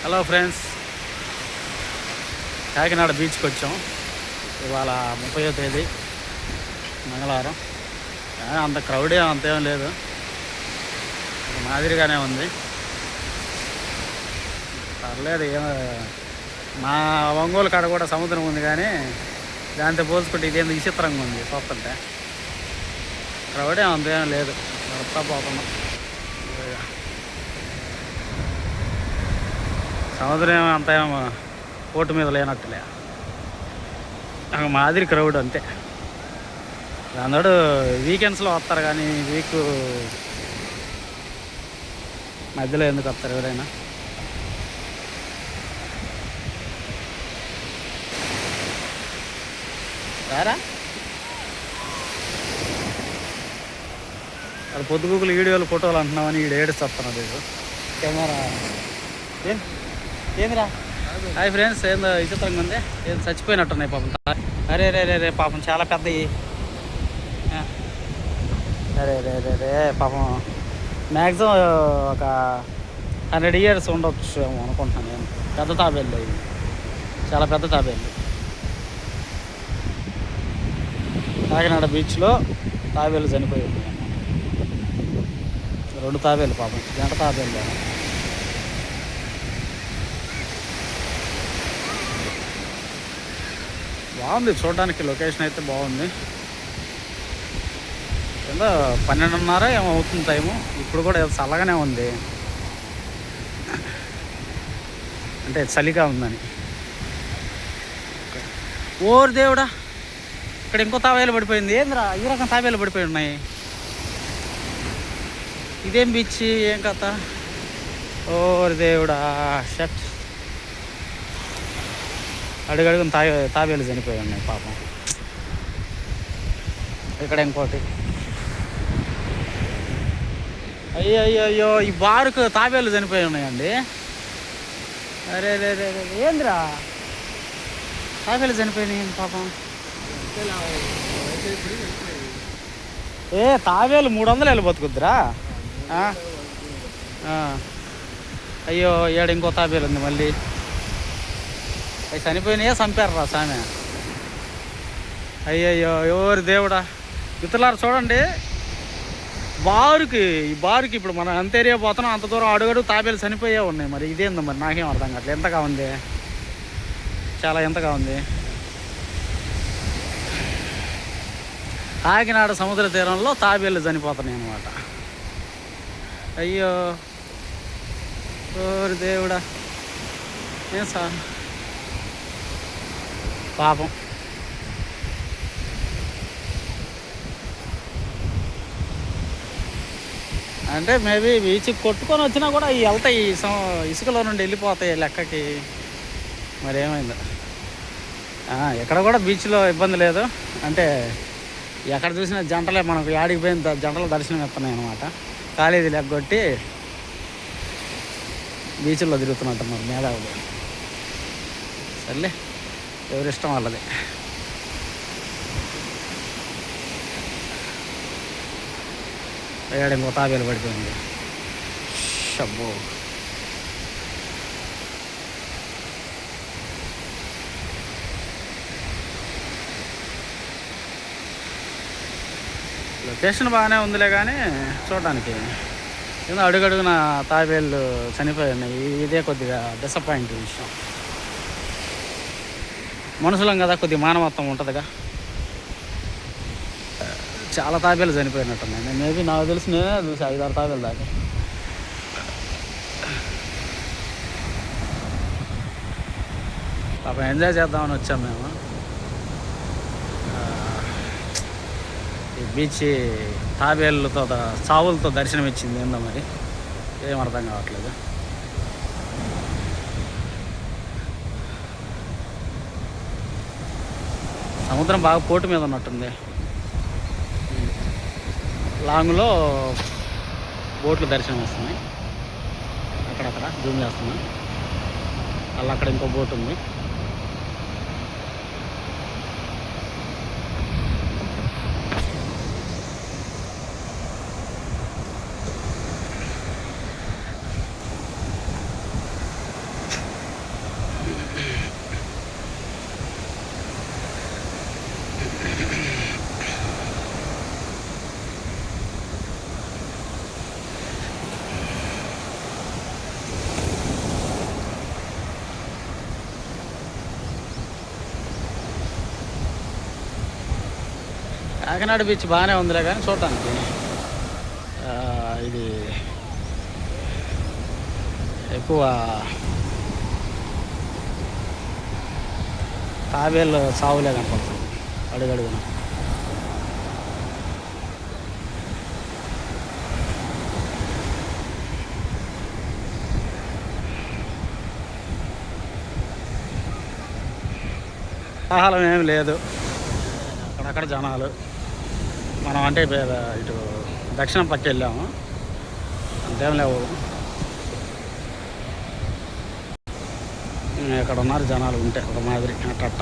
Hello friends, Kakinada బీచ్కి వచ్చాం. ఇవాళ 30వ తేదీ మంగళవారం. అంత క్రౌడ్ అంతేం లేదు, ఒక మాదిరిగానే ఉంది. పర్లేదు. మా ఒంగోలు కాడ కూడా సముద్రం ఉంది, కానీ దాంతో పోల్చుకుంటే ఇదేందుకు విచిత్రంగా ఉంది చూస్తుంటే. క్రౌడ్ అంతేం లేదు, నడుపుతా పోతున్నాం. సముద్రం అంత పోటు మీద లేనట్టులే, మాదిరి క్రౌడ్ అంతే. అందరూ వీకెండ్స్లో వస్తారు, కానీ వీక్ మధ్యలో ఎందుకు వస్తారు ఎవరైనా? రారా అది పొద్దుగూకులు వీడియోలు ఫోటోలు అంటున్నామని ఈడు ఏడుస్తున్నాడు కెమెరా. ఏందిరా? హాయ్ ఫ్రెండ్స్, ఏందో విచిత్రంగా ఉంది. ఏం చచ్చిపోయినట్టున్నాయి పాపం. అరే రే రే రే పాపం, చాలా పెద్దవి. అరే రే రే రే పాపం, మ్యాక్సిమం ఒక 100 years ఉండొచ్చు ఏమో అనుకుంటున్నాను నేను. పెద్ద తాబేళ్ళు ఇవి, చాలా పెద్ద తాబేళ్ళు. కాకినాడ బీచ్లో తాబేళ్ళు చనిపోయింది. 2 తాబేళ్ళు పాపం, జంట తాబేళ్ళు. బాగుంది చూడడానికి, లొకేషన్ అయితే బాగుంది. కింద 12:30 ఏమో అవుతుంది టైము. ఇప్పుడు కూడా చల్లగానే ఉంది, అంటే చలిగా ఉందని. ఓరు దేవుడా, ఇక్కడ ఇంకో తాబేలు పడిపోయింది. ఏంద్రా ఈ రకం తాబేలు పడిపోయి ఉన్నాయి? ఇదేం బీచ్, ఏం కథ? ఓరు దేవుడా, షట్. అడుగడుగున తాబేలు చనిపోయి ఉన్నాయి పాపం. ఇక్కడ ఇంకోటి. అయ్యో అయ్యో అయ్యో, ఈ బారుకు తాబేలు చనిపోయి ఉన్నాయండి. అరే రే రే రే, ఏంద్రా తాబేలు చనిపోయినాయి పాపం. తాబేలు 300 ఏళ్ళు బతుకుద్దిరా. అయ్యో, ఏడు ఇంకో తాబేలు ఉంది మళ్ళీ. అవి చనిపోయినాయే, చంపారు సామె. అయ్యయ్యో, ఎవరు దేవుడా. మిత్రులారా చూడండి, ఈ బారుకి ఇప్పుడు మనం ఎంత ఏరియా పోతున్నాం అంత దూరం అడుగడు తాబేలు చనిపోయే ఉన్నాయి. మరి ఇదేందో మరి, నాకేం అర్థం కావట్లేదు. ఎంతగా ఉంది, చాలా ఎంతగా ఉంది. కాకినాడ సముద్ర తీరంలో తాబేళ్ళు చనిపోతున్నాయి అన్నమాట. అయ్యో ఓరి దేవుడా, ఏం సార్ పాపం. అంటే మేబీ బీచ్కి కొట్టుకొని వచ్చినా కూడా ఇవి వెళ్తాయి, ఇసుకలో నుండి వెళ్ళిపోతాయి లెక్కకి. మరి ఏమైందో. ఎక్కడ కూడా బీచ్లో ఇబ్బంది లేదు, అంటే ఎక్కడ చూసినా జంటలే, మనకు యాడికి పోయిన జంటలు దర్శనం ఇస్తున్నాయి అన్నమాట. కాలేజీ లెగ్గొట్టి బీచ్లో తిరుగుతున్నట్టున్నారు మేధావులు. సర్లే, ఎవరిష్టం వాళ్ళది. ఏడు ఇంకో తాబేలు పడిపోయింది. షబ్బో, లొకేషన్ బాగానే ఉందిలే, కానీ చూడడానికి ఏదో అడుగడుగున తాబేళ్ళు చనిపోయి ఉన్నాయి. ఇదే కొద్దిగా డిసప్పాయింట్ విషయం. మనుషులం కదా, కొద్దిగా మానవత్వం ఉంటుందిగా. చాలా తాబేలు చనిపోయినట్టున్నాయి. మేబీ నాకు తెలిసి నేనే చూసి 5-6 తాబేలు దాకా. పాపం ఎంజాయ్ చేద్దామని వచ్చాం మేము. ఈ బీచ్ తాబేళ్ళతో చావులతో దర్శనం ఇచ్చింది. ఏందో మరి ఏం అర్థం కావట్లేదు. సముద్రం బాగా పోటు మీద ఉన్నట్టుంది. లాంగ్లో బోట్లు దర్శనం వస్తున్నాయి, అక్కడక్కడ జూమ్ చేస్తున్నాయి. అలా అక్కడ ఇంకో బోట్ ఉంది. కాకినాడ బీచ్ బాగానే ఉందిలే కానీ చూడటానికి ఇది ఎక్కువ తాబేళ్ళు సావులే కనపడుతుంది అడుగడుగున. ఆహారం ఏమి లేదు, అక్కడక్కడ జనాలు. మనం అంటే ఇటు దక్షిణం పక్క వెళ్ళాము, అంతేం లేవు. ఇక్కడ ఉన్నారు జనాలు ఉంటే ఒక మాదిరి అట్ట.